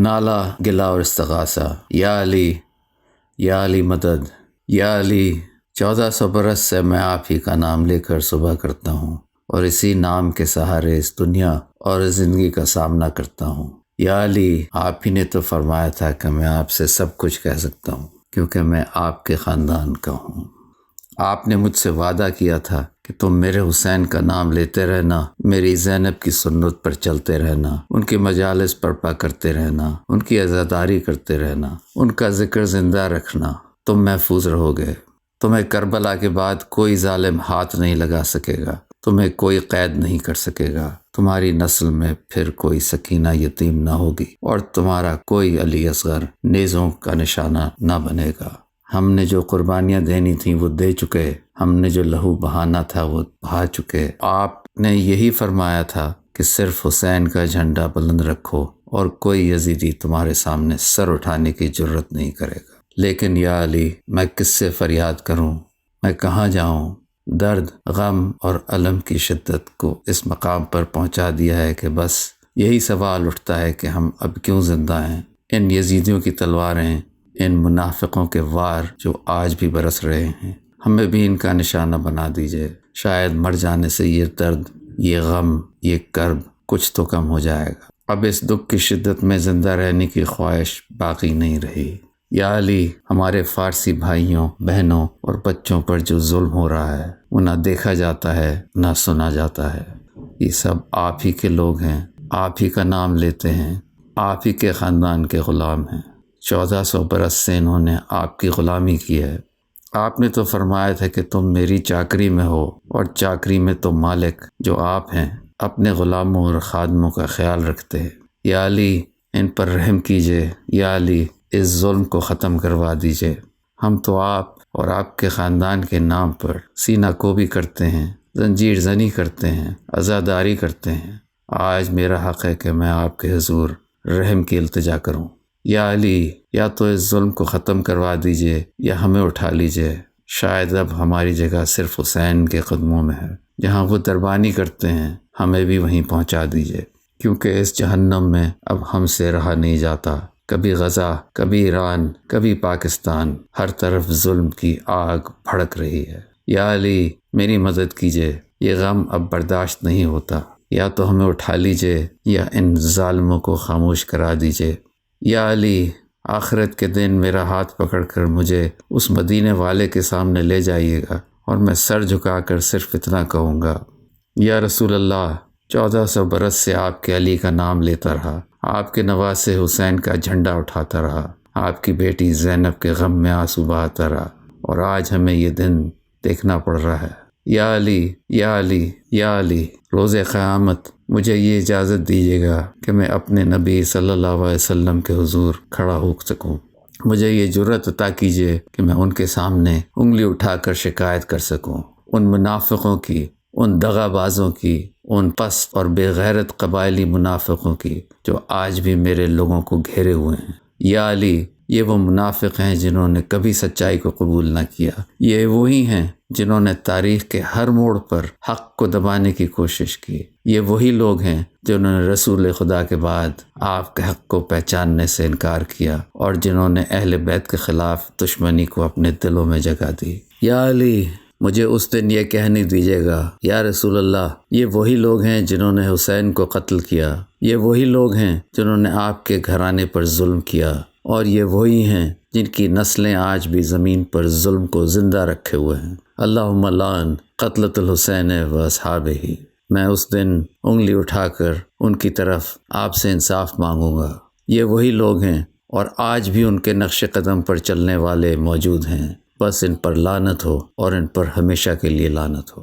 نالا گلا اور استغاثہ، یا علی، یا علی مدد، یا علی۔ 1400 برس سے میں آپ ہی کا نام لے کر صبح کرتا ہوں، اور اسی نام کے سہارے اس دنیا اور اس زندگی کا سامنا کرتا ہوں۔ یا علی، آپ ہی نے تو فرمایا تھا کہ میں آپ سے سب کچھ کہہ سکتا ہوں، کیونکہ میں آپ کے خاندان کا ہوں۔ آپ نے مجھ سے وعدہ کیا تھا کہ تم میرے حسین کا نام لیتے رہنا، میری زینب کی سنت پر چلتے رہنا، ان کی مجالس برپا کرتے رہنا، ان کی عزاداری کرتے رہنا، ان کا ذکر زندہ رکھنا۔ تم محفوظ رہو گے، تمہیں کربلا کے بعد کوئی ظالم ہاتھ نہیں لگا سکے گا، تمہیں کوئی قید نہیں کر سکے گا، تمہاری نسل میں پھر کوئی سکینہ یتیم نہ ہوگی، اور تمہارا کوئی علی اصغر نیزوں کا نشانہ نہ بنے گا۔ ہم نے جو قربانیاں دینی تھیں وہ دے چکے، ہم نے جو لہو بہانا تھا وہ بہا چکے۔ آپ نے یہی فرمایا تھا کہ صرف حسین کا جھنڈا بلند رکھو اور کوئی یزیدی تمہارے سامنے سر اٹھانے کی جرت نہیں کرے گا۔ لیکن یا علی، میں کس سے فریاد کروں، میں کہاں جاؤں؟ درد، غم اور الم کی شدت کو اس مقام پر پہنچا دیا ہے کہ بس یہی سوال اٹھتا ہے کہ ہم اب کیوں زندہ ہیں؟ ان یزیدیوں کی تلواریں، ان منافقوں کے وار جو آج بھی برس رہے ہیں، ہمیں بھی ان کا نشانہ بنا دیجئے۔ شاید مر جانے سے یہ درد، یہ غم، یہ کرب کچھ تو کم ہو جائے گا۔ اب اس دکھ کی شدت میں زندہ رہنے کی خواہش باقی نہیں رہی۔ یا علی، ہمارے فارسی بھائیوں، بہنوں اور بچوں پر جو ظلم ہو رہا ہے وہ نہ دیکھا جاتا ہے نہ سنا جاتا ہے۔ یہ سب آپ ہی کے لوگ ہیں، آپ ہی کا نام لیتے ہیں، آپ ہی کے خاندان کے غلام ہیں۔ 1400 برس سے انہوں نے آپ کی غلامی کی ہے۔ آپ نے تو فرمایا تھا کہ تم میری چاکری میں ہو، اور چاکری میں تو مالک جو آپ ہیں اپنے غلاموں اور خادموں کا خیال رکھتے ہیں۔ یا علی، ان پر رحم کیجئے، یا علی اس ظلم کو ختم کروا دیجئے۔ ہم تو آپ اور آپ کے خاندان کے نام پر سینہ کوبی کرتے ہیں، زنجیر زنی کرتے ہیں، عزاداری کرتے ہیں۔ آج میرا حق ہے کہ میں آپ کے حضور رحم کی التجا کروں۔ یا علی، یا تو اس ظلم کو ختم کروا دیجئے یا ہمیں اٹھا لیجئے۔ شاید اب ہماری جگہ صرف حسین کے قدموں میں ہے، جہاں وہ دربانی کرتے ہیں ہمیں بھی وہیں پہنچا دیجئے، کیونکہ اس جہنم میں اب ہم سے رہا نہیں جاتا۔ کبھی غزہ، کبھی ایران، کبھی پاکستان، ہر طرف ظلم کی آگ بھڑک رہی ہے۔ یا علی، میری مدد کیجئے، یہ غم اب برداشت نہیں ہوتا۔ یا تو ہمیں اٹھا لیجئے یا ان ظالموں کو خاموش کرا دیجئے۔ یا علی، آخرت کے دن میرا ہاتھ پکڑ کر مجھے اس مدینے والے کے سامنے لے جائیے گا، اور میں سر جھکا کر صرف اتنا کہوں گا، یا رسول اللہ۔ 1400 برس سے آپ کے علی کا نام لیتا رہا، آپ کے نواسے حسین کا جھنڈا اٹھاتا رہا، آپ کی بیٹی زینب کے غم میں آنسو بہاتا رہا، اور آج ہمیں یہ دن دیکھنا پڑ رہا ہے۔ یا علی، یا علی، یا علی، روز قیامت مجھے یہ اجازت دیجیے گا کہ میں اپنے نبی صلی اللہ علیہ وسلم کے حضور کھڑا ہو سکوں۔ مجھے یہ جرت عطا کیجیے کہ میں ان کے سامنے انگلی اٹھا کر شکایت کر سکوں، ان منافقوں کی، ان دغا بازوں کی، ان پست اور بے غیرت قبائلی منافقوں کی جو آج بھی میرے لوگوں کو گھیرے ہوئے ہیں۔ یا علی، یہ وہ منافق ہیں جنہوں نے کبھی سچائی کو قبول نہ کیا، یہ وہی ہیں جنہوں نے تاریخ کے ہر موڑ پر حق کو دبانے کی کوشش کی، یہ وہی لوگ ہیں جنہوں نے رسول خدا کے بعد آپ کے حق کو پہچاننے سے انکار کیا، اور جنہوں نے اہل بیت کے خلاف دشمنی کو اپنے دلوں میں جگہ دی۔ یا علی، مجھے اس دن یہ کہنے دیجیے گا، یا رسول اللہ، یہ وہی لوگ ہیں جنہوں نے حسین کو قتل کیا، یہ وہی لوگ ہیں جنہوں نے آپ کے گھرانے پر ظلم کیا، اور یہ وہی ہیں جن کی نسلیں آج بھی زمین پر ظلم کو زندہ رکھے ہوئے ہیں۔ اللہم لعن قتلۃ الحسین و اصحابہ۔ میں اس دن انگلی اٹھا کر ان کی طرف آپ سے انصاف مانگوں گا۔ یہ وہی لوگ ہیں اور آج بھی ان کے نقش قدم پر چلنے والے موجود ہیں، بس ان پر لعنت ہو اور ان پر ہمیشہ کے لیے لعنت ہو۔